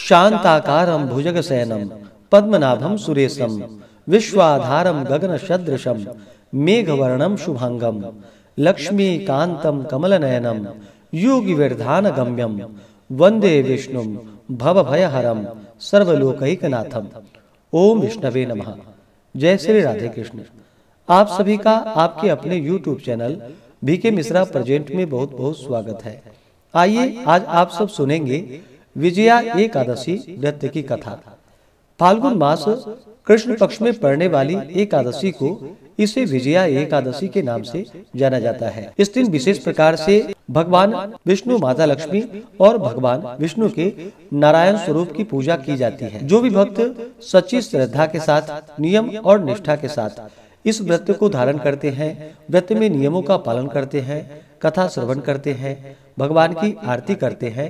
शांताकारं भुजगशयनं पद्मनाभं सुरेशं विश्वाधारं गगनसदृशं मेघवर्णं शुभांगं लक्ष्मीकान्तं कमलनयनं योगिविरधानगम्यं वंदे विष्णुं भवभयहरं सर्वलोकैकनाथम। ओम विष्णवे नमः। जय श्री राधे कृष्ण। आप सभी का आपके अपने YouTube channel B K Mishra present में बहुत बहुत स्वागत है। आइए आज आप सब सुनेंगे विजया एकादशी व्रत की कथा। फाल्गुन मास कृष्ण पक्ष में पड़ने वाली एकादशी को इसे विजया एकादशी के नाम से जाना जाता है। इस दिन विशेष प्रकार से भगवान विष्णु, माता लक्ष्मी और भगवान विष्णु के नारायण स्वरूप की पूजा की जाती है। जो भी भक्त सच्ची श्रद्धा के साथ, नियम और निष्ठा के साथ इस व्रत को धारण करते हैं, व्रत में नियमों का पालन करते हैं, कथा श्रवण करते हैं, भगवान की आरती करते हैं,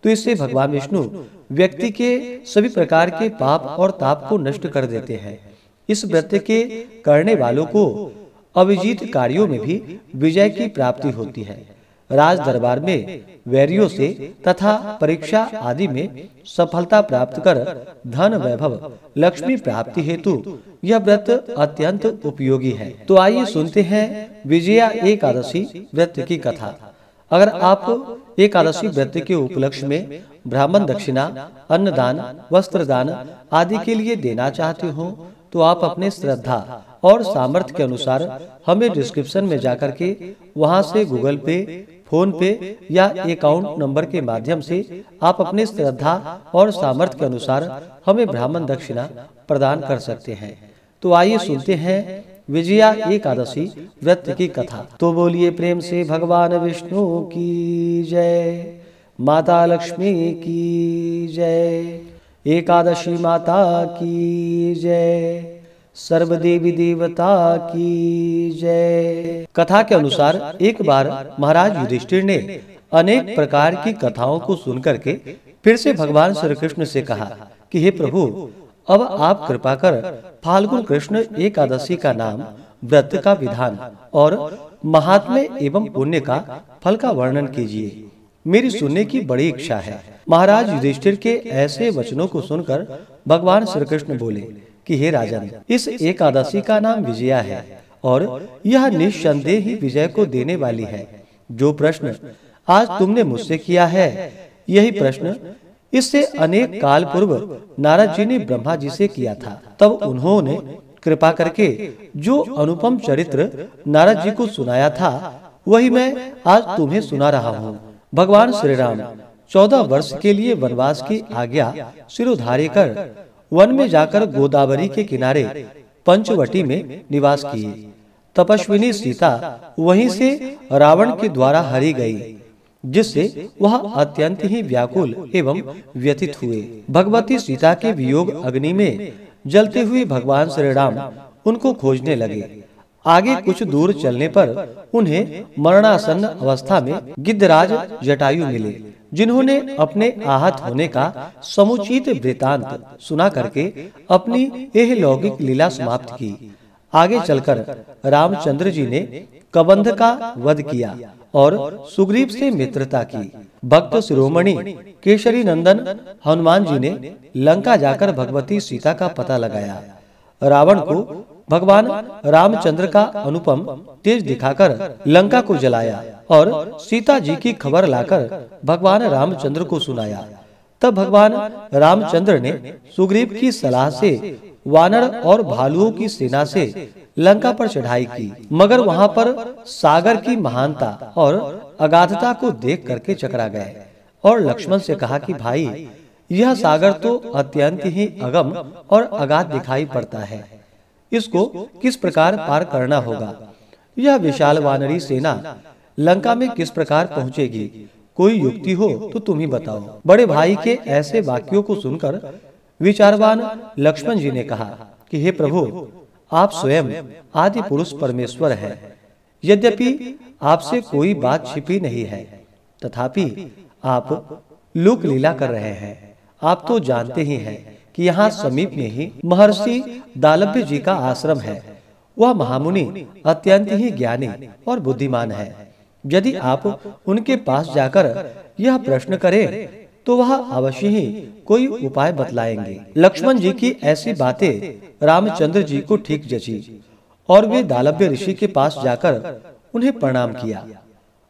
तो इससे भगवान विष्णु व्यक्ति के सभी प्रकार के पाप और ताप को नष्ट कर देते हैं। इस व्रत के करने वालों को अविजित कार्यों में भी विजय की प्राप्ति होती है। राज दरबार में वैरियों से तथा परीक्षा आदि में सफलता प्राप्त कर धन, वैभव, लक्ष्मी प्राप्ति हेतु यह व्रत अत्यंत उपयोगी है। तो आइए सुनते हैं विजया एकादशी व्रत की कथा। अगर आप एकादशी व्रत के उपलक्ष्य में ब्राह्मण दक्षिणा, अन्नदान, वस्त्रदान आदि के लिए देना चाहते हो तो आप अपने श्रद्धा और सामर्थ्य के अनुसार हमें डिस्क्रिप्शन में जाकर के वहां से गूगल पे, फोन पे या अकाउंट नंबर के माध्यम से आप अपने श्रद्धा और सामर्थ्य के अनुसार हमें ब्राह्मण दक्षिणा प्रदान कर सकते हैं। तो आइए सुनते हैं विजया एकादशी व्रत की कथा। तो बोलिए प्रेम से भगवान विष्णु की जय, माता लक्ष्मी की जय, एकादशी माता की जय, सर्वदेवी देवता की जय। कथा के अनुसार एक बार महाराज युधिष्ठिर ने अनेक प्रकार की कथाओं को सुनकर के फिर से भगवान श्री कृष्ण से कहा कि हे प्रभु, अब आप कृपा कर फाल्गुन कृष्ण एकादशी का नाम, व्रत का विधान और महात्म्य एवं पुण्य का फल का वर्णन कीजिए। मेरी सुनने की बड़ी इच्छा है। महाराज युधिष्ठिर के ऐसे वचनों को सुनकर भगवान श्री कृष्ण बोले कि हे राजन, इस एकादशी का नाम विजया है और यह निस्संदेह ही विजय को देने वाली है। जो प्रश्न आज तुमने मुझसे किया है, यही प्रश्न इससे अनेक काल पूर्व नारद जी ने ब्रह्मा जी से किया था। तब उन्होंने कृपा करके जो अनुपम चरित्र नारद जी को सुनाया था, वही मैं आज तुम्हें सुना रहा हूँ। भगवान श्री राम 14 वर्ष के लिए वनवास की आज्ञा सिरोधार्य कर वन में जाकर गोदावरी के किनारे पंचवटी में निवास किए। तपस्विनी सीता वहीं से रावण के द्वारा हरी गई, जिससे वह अत्यंत ही व्याकुल एवं व्यथित हुए। भगवती सीता के वियोग अग्नि में जलते हुए भगवान श्री राम उनको खोजने लगे। आगे कुछ दूर चलने पर उन्हें मरणासन्न अवस्था में गिद्धराज जटायु मिले, जिन्होंने अपने आहत होने का समुचित वृतांत सुना करके अपनी यह लौकिक लीला समाप्त की। आगे चलकर रामचंद्र जी ने कबंध का वध किया और सुग्रीव से मित्रता की। भक्त शिरोमणि केशरी नंदन हनुमान जी ने लंका जाकर भगवती सीता का पता लगाया। रावण को भगवान रामचंद्र का अनुपम तेज दिखाकर लंका को जलाया और सीता जी की खबर लाकर भगवान रामचंद्र को सुनाया। तब भगवान रामचंद्र ने सुग्रीव की सलाह से वानर और भालुओं की सेना से लंका पर चढ़ाई की, मगर वहां पर सागर की महानता और अगाधता को देख करके चकरा गए और लक्ष्मण से कहा कि भाई, यह सागर तो अत्यंत ही अगम और अगाध दिखाई पड़ता है। इसको किस प्रकार पार करना होगा? यह विशाल वानरी सेना लंका में किस प्रकार पहुंचेगी? कोई युक्ति हो तो तुम ही बताओ। बड़े भाई के ऐसे वाक्यों को सुनकर विचारवान लक्ष्मण जी ने कहा कि हे प्रभु, आप स्वयं आदि पुरुष परमेश्वर हैं। यद्यपि आपसे कोई बात छिपी नहीं है, तथापि आप लोक लीला कर रहे हैं। आप तो जानते ही हैं कि यहाँ समीप में ही महर्षि दालभ्य जी का आश्रम है। वह महामुनि अत्यंत ही ज्ञानी और बुद्धिमान है। यदि आप उनके पास जाकर यह प्रश्न करें तो वह अवश्य ही कोई उपाय बतलाएंगे। लक्ष्मण जी की ऐसी बातें रामचंद्र जी को ठीक जची और वे दालभ्य ऋषि के पास जाकर उन्हें प्रणाम किया।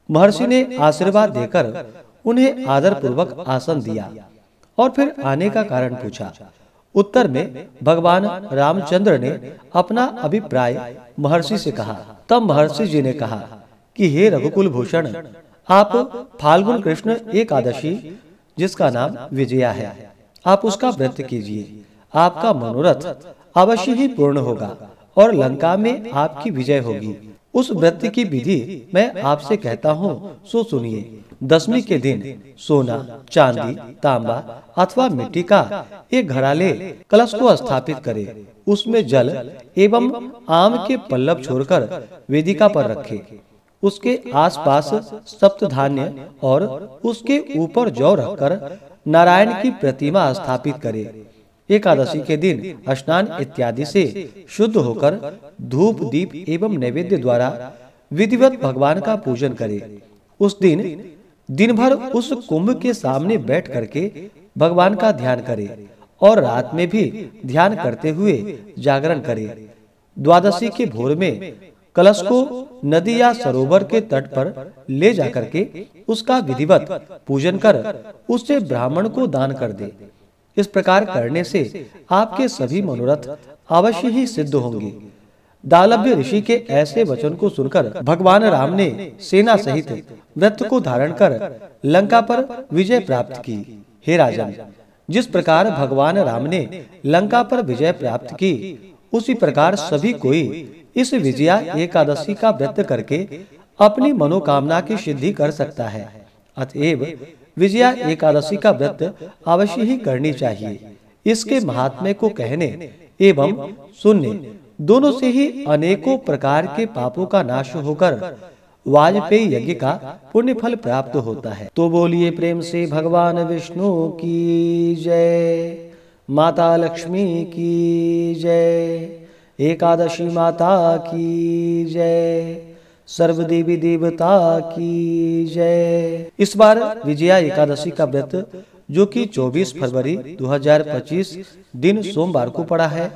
महर्षि ने आशीर्वाद देकर उन्हें आदर पूर्वक आसन दिया और फिर आने का कारण पूछा। उत्तर में भगवान रामचंद्र ने अपना अभिप्राय महर्षि से कहा। तब महर्षि जी ने कहा कि हे रघुकुल भूषण, आप फाल्गुन कृष्ण एकादशी, जिसका नाम विजया है, आप उसका व्रत कीजिए। आपका मनोरथ अवश्य ही पूर्ण होगा और लंका में आपकी विजय होगी। उस व्रत की विधि मैं आपसे कहता हूँ, सो सुनिए। दशमी के दिन सोना, चांदी, तांबा अथवा मिट्टी का एक घड़ाले कलश को स्थापित करे। उसमें जल एवं आम के पल्लव छोड़कर वेदिका पर रखे। उसके आसपास सप्त धान्य और उसके ऊपर जौ रखकर नारायण की प्रतिमा स्थापित करे। एकादशी के दिन स्नान इत्यादि से शुद्ध होकर धूप, दीप एवं नैवेद्य द्वारा विधिवत भगवान का पूजन करे। उस दिन भर उस कुंभ के सामने बैठ करके भगवान का ध्यान करे और रात में भी ध्यान करते हुए जागरण करे। द्वादशी के भोर में कलश को नदी या सरोवर के तट पर ले जाकर के उसका विधिवत पूजन कर उससे ब्राह्मण को दान कर दे। इस प्रकार करने से आपके सभी मनोरथ अवश्य ही सिद्ध होंगे। दालभ्य ऋषि के ऐसे वचन को सुनकर भगवान राम ने सेना सहित व्रत को धारण कर लंका पर विजय प्राप्त की। हे राजन, जिस प्रकार भगवान राम ने लंका पर विजय प्राप्त की, उसी प्रकार सभी कोई इस विजया एकादशी का व्रत करके अपनी मनोकामना की सिद्धि कर सकता है। अतएव विजया एकादशी का व्रत अवश्य ही करनी चाहिए। इसके महात्म्य को कहने एवं सुनने दोनों से ही अनेकों प्रकार के पापों का नाश होकर वाजपेयी यज्ञ का पुण्य फल प्राप्त होता है। तो बोलिए प्रेम से भगवान विष्णु की जय, माता लक्ष्मी की जय, एकादशी माता की जय, सर्व देवी देवता की जय। इस बार विजया एकादशी का व्रत, जो कि 24 फरवरी 2025 दिन सोमवार को पड़ा है।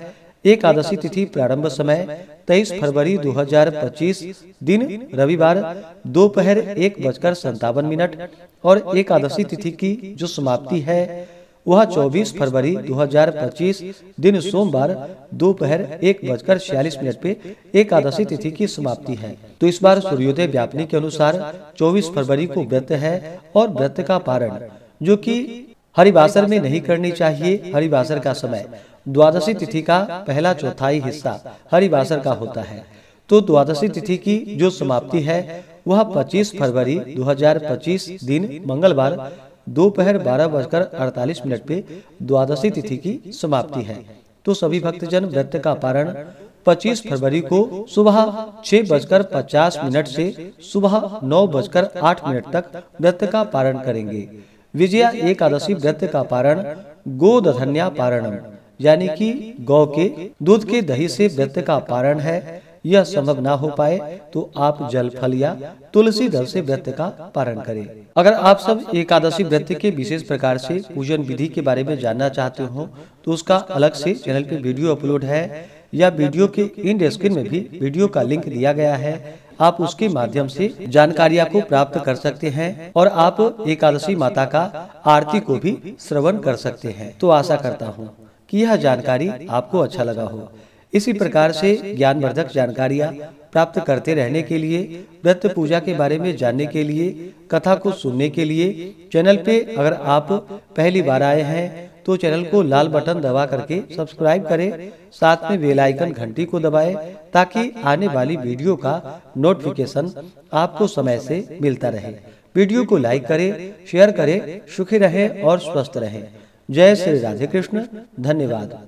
एकादशी तिथि प्रारंभ समय 23 फरवरी 2025 दिन रविवार दोपहर 1:57 और एकादशी तिथि की जो समाप्ति है वह 24 फरवरी 2025 दिन सोमवार दोपहर 1:46 पे एकादशी तिथि की समाप्ति है। तो इस बार सूर्योदय व्यापनी के अनुसार 24 फरवरी को व्रत है और व्रत का पारण, जो कि हरिवासर में नहीं करनी चाहिए। हरिवासर का समय द्वादशी तिथि का पहला चौथाई हिस्सा हरिवासर का होता है। तो द्वादशी तिथि की जो समाप्ति है वह 25 फरवरी 2025 दिन मंगलवार दोपहर 12:48 पे द्वादशी तिथि की समाप्ति है। तो सभी भक्तजन व्रत का पारण 25 फरवरी को सुबह 6:50 से सुबह 9:08 तक व्रत का पारण करेंगे। विजया एकादशी व्रत का पारण गोदधन्या पारणम, यानी कि गौ के दूध के दही से व्रत का पारण है। यह संभव ना हो पाए तो आप जल फल या तुलसी दल से व्रत का पारण करें। अगर आप सब एकादशी व्रत के विशेष प्रकार से पूजन विधि के बारे में जानना चाहते हो तो उसका अलग से चैनल पे वीडियो अपलोड है, या वीडियो के एंड स्क्रीन में भी वीडियो का लिंक दिया गया है। आप उसके माध्यम से जानकारियां को प्राप्त कर सकते हैं और आप एकादशी माता का आरती को भी श्रवण कर सकते हैं। तो आशा करता हूँ कि यह जानकारी आपको अच्छा लगा हो। इसी प्रकार से ज्ञानवर्धक जानकारियाँ प्राप्त करते रहने के लिए, व्रत पूजा के बारे में जानने के लिए, कथा को सुनने के लिए चैनल पे अगर आप पहली बार आए हैं तो चैनल को लाल बटन दबा करके सब्सक्राइब करें, साथ में बेल आइकन घंटी को दबाएं ताकि आने वाली वीडियो का नोटिफिकेशन आपको समय से मिलता रहे। वीडियो को लाइक करें, शेयर करें। सुखी रहें और स्वस्थ रहें। जय श्री राधे कृष्ण। धन्यवाद।